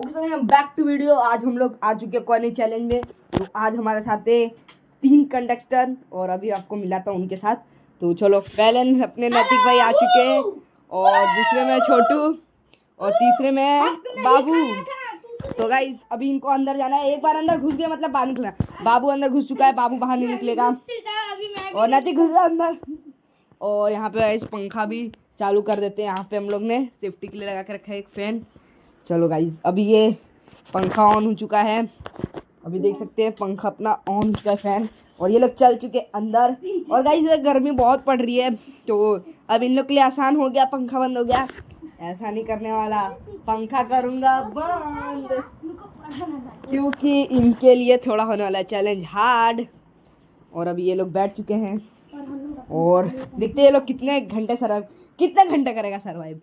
Back to video. आज हम लोग आ चुके कॉर्नर चैलेंज में। तो आज हमारे साथ है 3 कंटेस्टेंट और अभी आपको मिला था उनके साथ। तो चलो, पहले अपने नैतिक भाई आ चुके हैं और दूसरे में छोटू और तीसरे में बाबू। तो गाइस अभी इनको अंदर जाना है। एक बार अंदर घुस गया मतलब बाहर निकलना। बाबू अंदर घुस चुका है, बाबू बाहर नहीं निकलेगा और नैतिक घुस गया अंदर। और यहाँ पे गाइस पंखा भी चालू कर देते हैं। यहाँ पे हम लोग ने सेफ्टी के लिए लगा के रखा है एक फैन। चलो गाइस अभी ये पंखा ऑन हो चुका है। अभी देख सकते हैं पंखा अपना ऑन हो चुका है फैन। और ये लोग चल चुके अंदर। और गाइस गर्मी बहुत पड़ रही है तो अब इन लोग के लिए आसान हो गया, पंखा बंद हो गया। ऐसा नहीं करने वाला, पंखा करूँगा बंद क्योंकि इनके लिए थोड़ा होने वाला है चैलेंज हार्ड। और अभी ये लोग बैठ चुके हैं और देखते हैं ये लोग कितने घंटे करेगा सर्वाइव।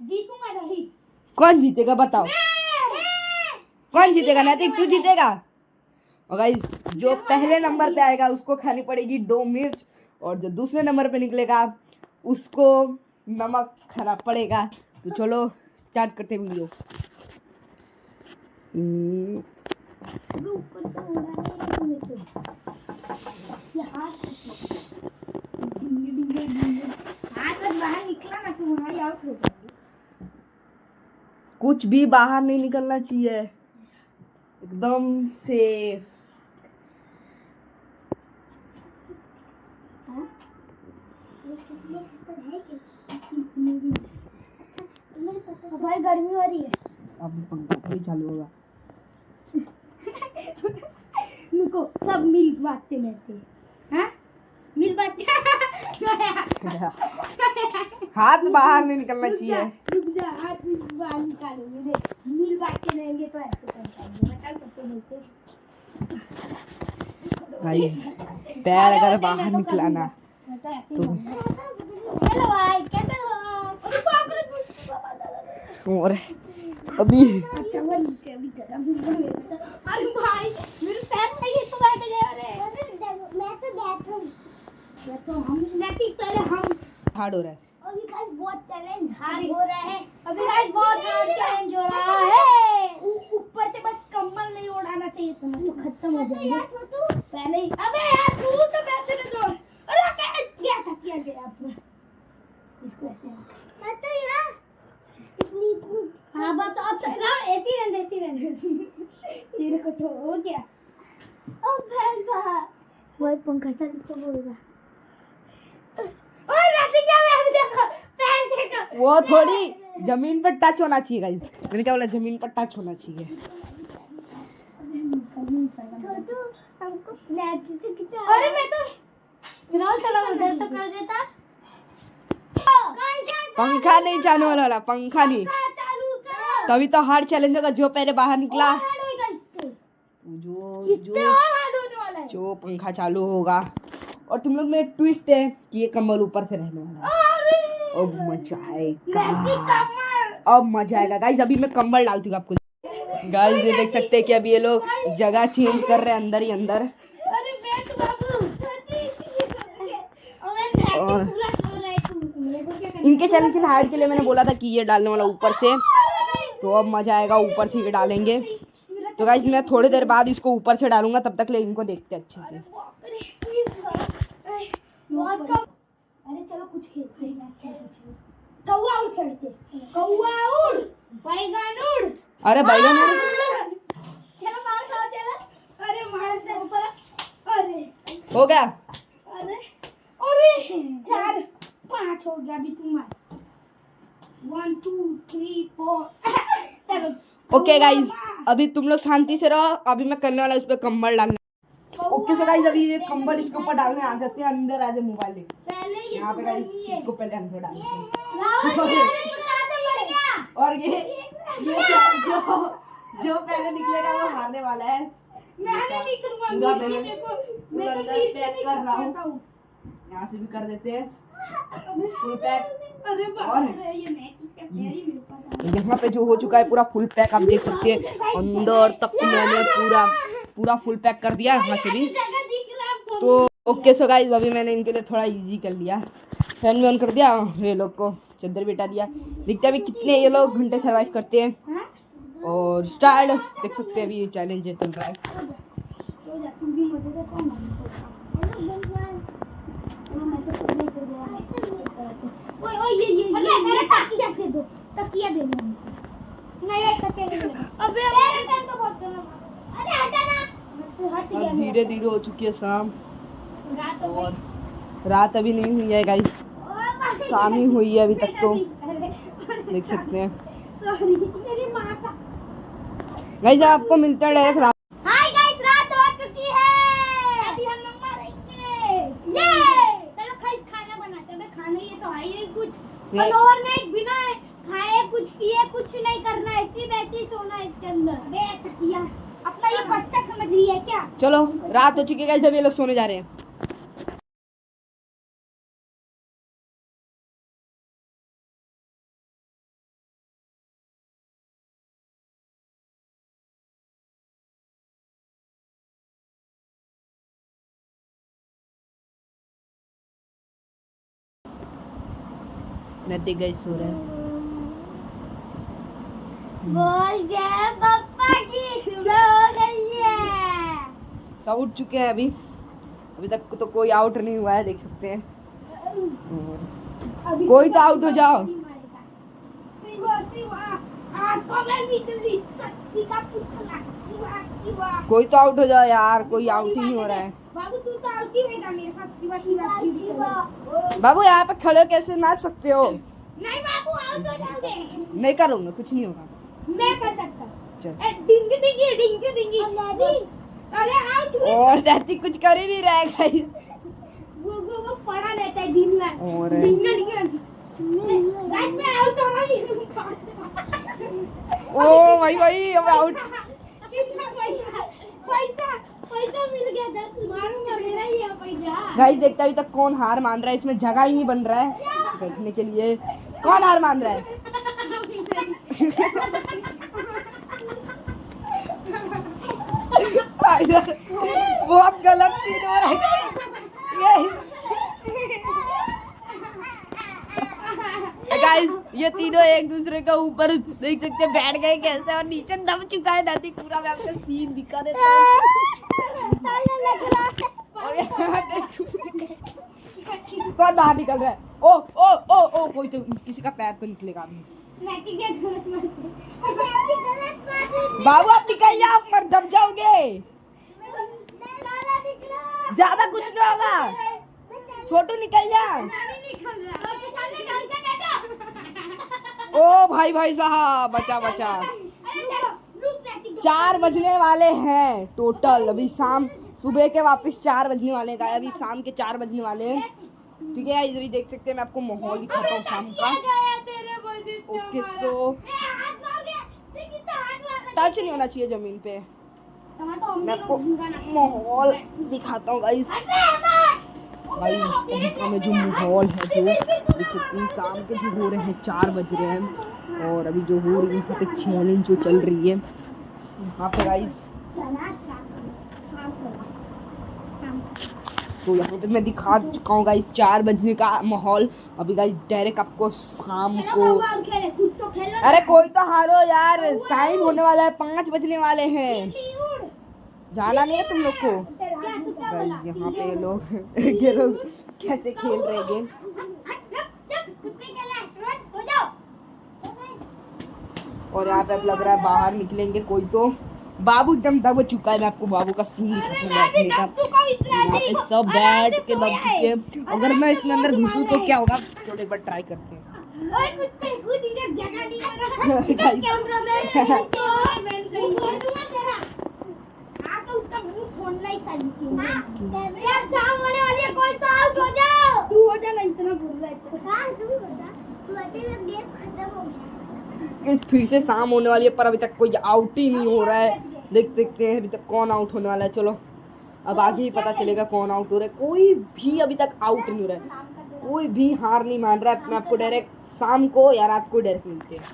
जीतूंगा नहीं। कौन जीतेगा बताओ? कौन जीतेगा? नैतिक तू जीतेगा। और गाइस जो पहले नंबर पे आएगा उसको खानी पड़ेगी 2 मिर्च और जो दूसरे नंबर पे निकलेगा उसको नमक खाना पड़ेगा। तो चलो स्टार्ट करते हैं वीडियो। बाहर निकला ना तो वहाँ आउट हो जाएगी। कुछ भी बाहर नहीं निकलना चाहिए, एकदम सेफ। भाई गर्मी हो रही है। अब पंखा भी चालू होगा। उनको सब मिल बांटते रहते हैं। हाँ मिल बांटते हाथ बाहर नहीं निकलना चाहिए। रुक जा हाथ बाहर निकालेंगे। मिल बांटते रहेंगे तो ऐसे कर पाएंगे। मैं कल करते मिलते गाइस पैर अगर बाहर निकला ना तो हेलो भाई कैसे हो आप? और अभी अच्छा वो नीचे अभी जरा अरे भाई मेरे पैर में ये तो बैठ गए। अरे मैं तो हम नहीं पहले हम हार्ड हो रहा है। अभी गाइस बहुत चैलेंज हार्ड हो रहा है। अभी गाइस बहुत हार्ड चैलेंज हो रहा है। ऊपर से बस कंबल नहीं उड़ाना चाहिए तो मैं तो खत्म हो जाएगा पहले ही। अबे यार तू तो बैठने दो। अरे क्या गया आपने इसको ऐसे मैं तो यार इतनी हाँ बस अब ऐसी रहने तेरे को तो हो गया। ओ फैन बाहर वो पंखा चालू तो बोलेगा। ओए राती क्या मैं देखो पैर देखो। वो थोड़ी जमीन पर टच होना चाहिए गाइस। मैंने क्या बोला? जमीन पर टच होना चाहिए। तो हमको नेट से कितना। अरे मैं तो ग्राउंड चला उधर तो कर देता। पंखा नहीं चालू वाला, पंखा नहीं। चालू कर तभी तो हार्ड चैलेंज होगा। जो पहले बाहर निकला जो पंखा चालू होगा। और तुम लोग में एक ट्विस्ट है कि ये कम्बल ऊपर से रहने वाला है। अब मजा आएगा, अब मजा आएगा गाइस। अभी मैं कंबल डालती हूँ आपको। गाइस ये देख सकते हैं कि अभी ये लोग जगह चेंज कर रहे हैं अंदर ही अंदर। और इनके चैलेंज के हार्ड के लिए मैंने बोला था कि ये डालने वाला ऊपर से। तो अब मजा आएगा, ऊपर से ये डालेंगे। तो गाइस मैं थोड़ी देर बाद इसको ऊपर से डालूंगा, तब तक ले इनको देखते हैं अच्छे से। अरे चलो कुछ खेलते हैं। कौवा उड़ खेलते। कौवा उड़ बैगन उड़। अरे बैगन उड़। चलो मार खाओ चलो। अरे मार दे ऊपर। अरे हो गया। अरे अरे 4 5 हो गया अभी तुम मार। 1 2 3 4 चलो ओके गाइस अभी तुम लोग शांति से रहो। अभी मैं करने वाला उस पर कंबल डालना। ओके सो गाइस अभी ये कंबल इसके ऊपर डालने आ जाते हैं। अंदर आ जाए मोबाइल लेके। पहले ये यहाँ पे गाइस इसको पहले अंदर डालते हैं। और ये जो पहले निकलेगा वो हारने वाला है। मैंने नहीं करूंगा। पूरा मैंने मैं अंदर पैक कर रहा हूँ। यहाँ से भी कर देते हैं फुल पैक। अरे और ये नहीं यहाँ पे जो हो चुका है पूरा फुल पैक, आप देख सकते हैं अंदर तक मैंने पूरा फुल पैक कर दिया यहाँ से भी। तो ओके सो गाइस अभी मैंने इनके लिए थोड़ा इजी कर लिया। फैन भी ऑन कर दिया, ये लोग को चादर बिठा दिया। देखते हैं अभी कितने ये लोग घंटे सर्वाइव करते हैं। और स्टार्ट देख सकते हैं अभी ये चैलेंज चल रहा है। सो जा तू भी मजे से सो ओए ओए ये मेरे तकिया दे दो, तकिया दे दो। नहीं तकिया दे दो। अबे मेरे टाइम तो बहुत गलत। अरे हटा ना, हट गया। अब धीरे धीरे हो चुकी है शाम रात हो और गई। रात अभी नहीं हुई है गाइस, शाम ही हुई है अभी तक तो देख सकते हैं। सॉरी मेरी माँ का। गाइस आपको मिलता है डायरेक्ट रात। हाय गाइस, रात हो चुकी है। अभी हम लोग मरेंगे। ये चलो खाना बनाते हैं। खाना ये तो है ही नहीं कुछ। कल ओवरनाइट बिना खाए कुछ किए कुछ नहीं करना, ऐसी वैसी सोना इसके अंदर। अबे तकिया अपना ये बच्चा समझ रही है क्या? चलो रात हो चुकी है गाइस, अब ये लोग सोने जा रहे हैं। नैतिक गाइस सो रहे हैं। बोल जय पप्पा की सुबह हो गई है। सब उठ चुके हैं अभी, अभी तक तो कोई आउट नहीं हुआ है देख सकते हैं। और कोई तो आउट हो जाओ। कोई तो आउट हो जाओ यार, कोई आउट ही नहीं हो रहा है। बाबू तू तो आउट ही होगा मेरे साथ। शिवा बाबू यहाँ पे खड़े कैसे नाच सकते हो? नहीं बाबू आउट हो जाओगे। नहीं करूँगा, कुछ नहीं होगा। मैं कर सकता। चल। डिंग डिंगी। अरे आउट हुए। और नैतिक कुछ कर ही नहीं रहा है गाइस। वो पड़ा रहता है दिन रात। और डिंग गाइस मैं आउट हो गई हूं। ओ भाई अब आउट। पैसा मिल गया। 10 मारूंगा, मेरा ही है पैसा। गाइस देखते अभी तक कौन हार मान रहा है, इसमें जगह ही नहीं बन रहा है बैठने के लिए। कौन हार मान रहा है? बहुत गलत सीन हो रहा है गाइस। ये तीनों एक दूसरे के ऊपर देख सकते हैं बैठ गए कैसे, और नीचे दब चुका है नदी पूरा। मैं आपको सीन दिखा देता हूँ। और यहाँ देखो, कौन बाहर निकल रहा है? ओ ओ ओ ओ कोई तो, किसी का पैर तो निकलेगा अभी। बाबू आप निकल जाओ, मर दब जाओगे। ज्यादा कुछ नहीं होगा, छोटू निकल जा। ओ भाई साहब बचा। 4 बजने वाले हैं टोटल, अभी शाम सुबह के वापस 4 बजने वाले हैं। अभी शाम के 4 बजने वाले हैं। ठीक है अभी देख सकते हैं, मैं आपको माहौल दिखाता हूँ शाम का। ओके सो टच नहीं होना चाहिए जमीन पे। मैं आपको माहौल दिखाता हूँ गाइस। अमेरिका में जो माहौल है जो देख सकते हैं, शाम के जो हो रहे हैं 4 बज रहे हैं। और अभी जो हो रही है यहाँ पे चैलेंज जो चल रही है यहाँ पे गाइस, तो यहाँ पे मैं दिखा चुका हूँ गाइस 4 बजने का माहौल। अभी गाइस डायरेक्ट आपको शाम को, अरे कोई तो हारो यार, टाइम होने वाला है, 5 बजने वाले हैं। जाना नहीं है तुम लोग को गाइस। यहाँ पे ये लोग कैसे खेल रहे गेम। और यहाँ पे अब लग रहा है बाहर निकलेंगे कोई तो। बाबू एकदम दब चुका है, मैं आपको बाबू का सीन दिखाऊंगा बैठने का। यहाँ पे सब बैठ के दब चुके हैं। अगर मैं इसमें अंदर घुसूं तो क्या होगा, चलो एक बार ट्राई करते हैं। फिर से शाम होने वाली है पर अभी तक कोई आउट ही नहीं हो रहा है। देख सकते हैं अभी तक कौन आउट होने वाला है। चलो अब आगे ही पता चलेगा कौन आउट हो रहा है। कोई भी अभी तक आउट नहीं हो रहा है, कोई भी हार नहीं मान रहा है। मैं आपको डायरेक्ट शाम को या रात को डायरेक्ट मिलते हैं।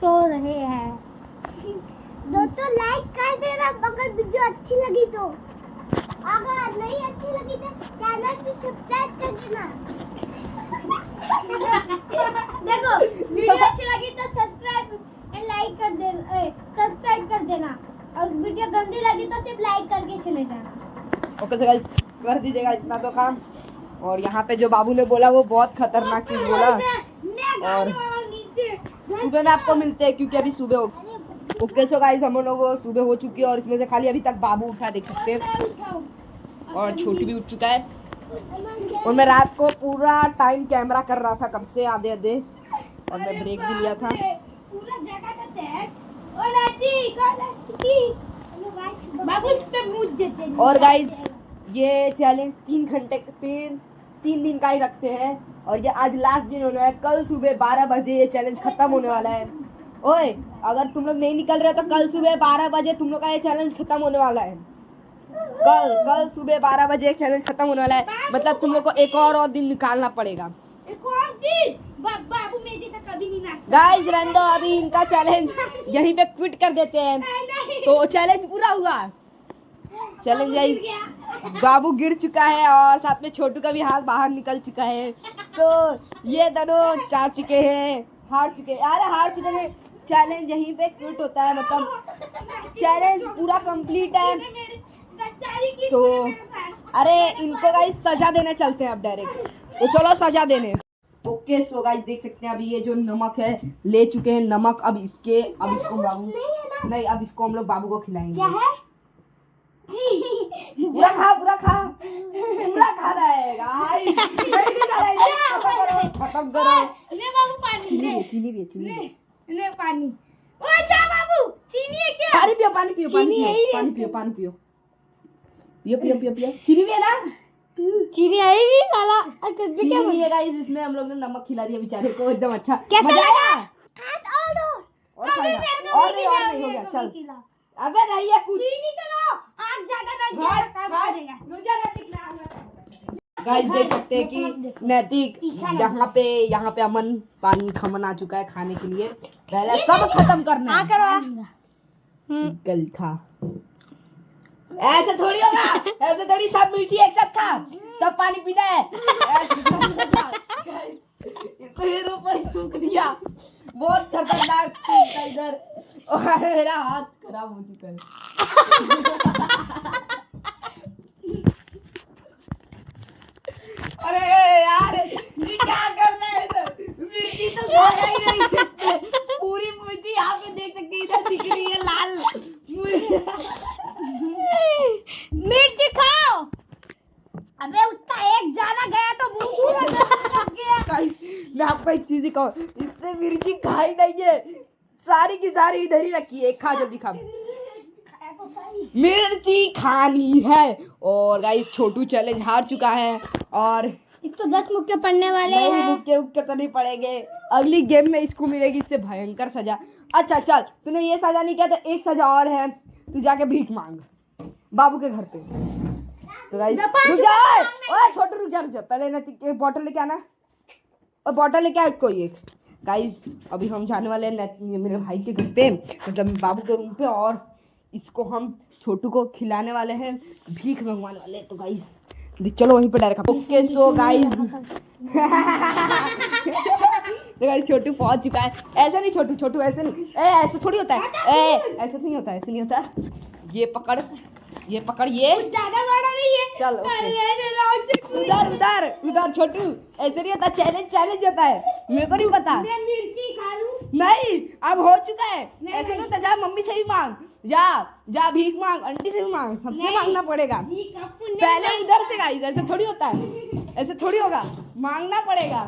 सो रहे हैं। दोस्तों लाइक कर देना अगर वीडियो अच्छी लगी तो, अगर नहीं अच्छी लगी तो चैनल को सब्सक्राइब कर देना। देखो वीडियो अच्छी लगी तो सब्सक्राइब एंड लाइक कर देना, सब्सक्राइब कर देना, और वीडियो गंदी लगी तो सिर्फ लाइक करके चले जाना। ओके सो गाइस कर दीजिएगा इतना तो काम। और यहाँ पे जो बाबू ने बोला वो बहुत खतरनाक चीज बोला। और सुबह में आपको मिलते हैं क्योंकि अभी सुबह हो। ओके सो गाइस हम लोग सुबह हो चुकी है और इसमें से खाली अभी तक बाबू उठा देख सकते हैं और छोटू भी उठ चुका है। और मैं रात को पूरा टाइम कैमरा कर रहा था कब से आधे आधे, और मैं ब्रेक भी लिया था। पूरा जगह का टैग बाबू इस पे मुझ देते हैं। और गाइस ये चैलेंज 3 घंटे 3 दिन का ही रखते हैं और ये आज लास्ट दिन होने वाला है। कल सुबह 12 बजे ये चैलेंज खत्म होने वाला है। ओए अगर तुम लोग नहीं निकल रहे तो कल सुबह 12 बजे तुम लोग का ये चैलेंज खत्म होने वाला है। कल सुबह 12 बजे चैलेंज खत्म होने वाला है, मतलब तुम लोग को एक और दिन निकालना पड़ेगा। एक और दिन बाबू मेरे जैसा कभी नहीं नाचता। गाइस रहने दो, अभी इनका चैलेंज यहीं पे क्विट कर देते हैं। तो चैलेंज पूरा हुआ। चैलेंज गाइस बाबू गिर चुका है और साथ में छोटू का भी हाथ बाहर निकल चुका है। तो ये दोनों हार चुके हैं। अरे हार चुके हैं। चैलेंज यहीं पे क्विट होता है, मतलब चैलेंज पूरा कंप्लीट है। तो अरे इनको गाइस सजा देने चलते हैं अब डायरेक्ट। तो चलो सजा देने। ओके सो गाइस देख सकते हैं अभी ये जो नमक है ले चुके हैं नमक। अब इसको बाबू नहीं, अब इसको हम लोग बाबू को खिलाएंगे। क्या है? पूरा खाना है गाइस। खत्म करो। ले बाबू पानी ले। चीनी भी ले पानी। ओए जा बाबू, चीनी है क्या? पानी पियो चीनी है ही नहीं। पानी पियो। चीनी भी है ना? चीनी आई नहीं साला। चीनी नहीं है गाइस, इसमें हम लोग ने नमक खिला दिया बेचारे को एकदम अच्छा। कैसा मजा लगा? आया? और खाएगा। और नहीं हो गया चल। अबे नहीं है कुछ। चीनी तो लो, आग ज्यादा ना दिया काम करेगा। गाइस देख सकते हैं कि नैतिक यहाँ पे अमन पानी खमन आ चुका है खाने के लिए। पहले सब खत्म करना है। कल खा। ऐसे थोड़ी होगा, ऐसे थोड़ी सब मिर्ची एक साथ खा तब पानी पीना है। इसको हीरो पर थूक दिया। बहुत खतरनाक चीज था इधर और मेरा हाथ खराब हो चुका है। अरे यार ये क्या कर रहे हैं इधर? मिर्ची तो खाया ही नहीं इसने। पूरी मिर्ची यहाँ पे देख सकते हैं, इधर दिख रही है लाल मिर्ची खाओ। अबे उसका एक जाना गया तो मुंह पूरा लग गया। मैं आपको एक चीज दिखाऊं, इसने मिर्ची खाई नहीं है, सारी की सारी इधर ही रखी है। खा जल्दी खा। मिर्ची खानी है। और गाइस छोटू चैलेंज हार चुका है और इसको 10 मुक्के पड़ने वाले हैं। मुक्के तो नहीं पड़ेंगे, अगली गेम में इसको मिलेगी इससे भयंकर सजा। अच्छा चल, तूने ये सजा नहीं किया तो एक सजा और है, तू जाके भीख मांग बाबू के घर पे। तो गाइस रुक जा, ओए छोटू रुक जा पहले ना एक बॉटल लेके आना और बॉटल लेके आ कोई एक। गाइस अभी हम जाने वाले हैं मेरे भाई के घर पे, मतलब बाबू के रूम पे, और इसको हम छोटू को खिलाने वाले हैं, भीख मंगवाने वाले हैं। तो गाइस चलो वहीं पे डायरेक्ट। ओके सो गाइस तो गाइस छोटू पहुंच चुका है। ऐसे नहीं छोटू ऐसे नहीं, ऐसे थोड़ी होता है। ऐसे नहीं होता, ऐसे नहीं होता। ये पकड़ ये ज्यादा बड़ा नहीं है। चल उधर छोटू ऐसे नहीं होता। चैलेंज होता है, मेरे को नहीं पता। मिर्ची खा लूं? नहीं अब हो चुका है। ऐसे नहीं होता। जा मम्मी से भी मांग, जा भीख मांग, आंटी से भी मांग, सबसे मांगना पड़ेगा पहले उधर से। गाइस ऐसे थोड़ी होता है, ऐसे थोड़ी होगा, मांगना पड़ेगा।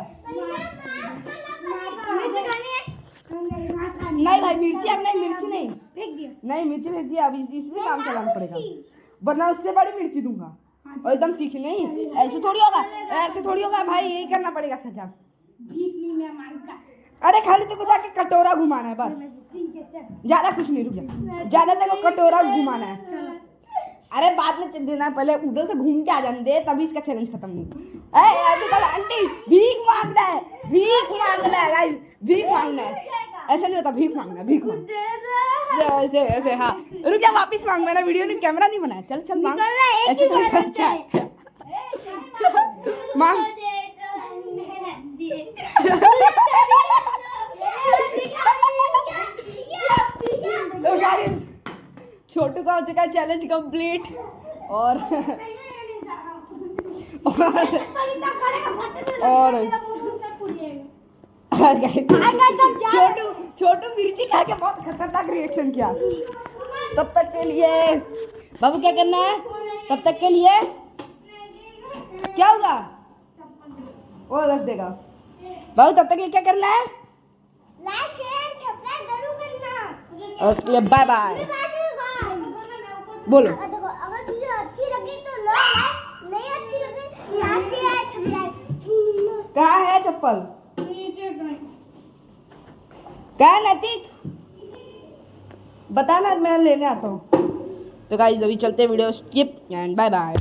नहीं भाई मिर्ची अब नहीं, मिर्ची नहीं फेंक दिया। नहीं, मिर्ची फेंक दिया। अब इससे काम चलाना पड़ेगा, वरना उससे बड़ी मिर्ची दूंगा और एकदम तीखी। नहीं ऐसे थोड़ी होगा, ऐसे थोड़ी होगा भाई, यही करना पड़ेगा सजा। भीख नहीं मैं मांगता। अरे खाली तेको जाके कटोरा घुमाना है बस, ज्यादा कुछ नहीं। रुक जा, ज्यादा तेको कटोरा घुमाना है। अरे बाद में चल देना, पहले उधर से घूम के आ जाने दे, तभी इसका चैलेंज खत्म नहीं। ऐसे तो आंटी भीख मांगना है, भीख मांगना है गाइस, भीख मांगना है। ऐसा नहीं होता, भीख मांगना, भीख मांग ऐसे ऐसे। हाँ रुक जा, वापस मांग, मैंने वीडियो नहीं कैमरा नहीं बनाया। चल चल मांग, ऐसे थोड़ी अच्छा है। मांग तो गाइस छोटू का हो चुका है चैलेंज कंप्लीट। और छोटू छोटू मिर्ची खा के बहुत खतरनाक रिएक्शन किया। तब तक के लिए बाबू क्या करना है? तब तक के लिए क्या होगा वो रख देगा बाबू। तब तक के लिए क्या करना है? लाइक शेयर सब्सक्राइब जरूर करना। Okay bye bye. बोलो अगर वीडियो अच्छी लगी तो लाइक, नहीं अच्छी लगी लाइक शेयर सब्सक्राइब। कहाँ है चप्पल? क्या है नैतिक? बताना, मैं लेने आता हूँ। तो गाइस अभी चलते video skip and bye bye.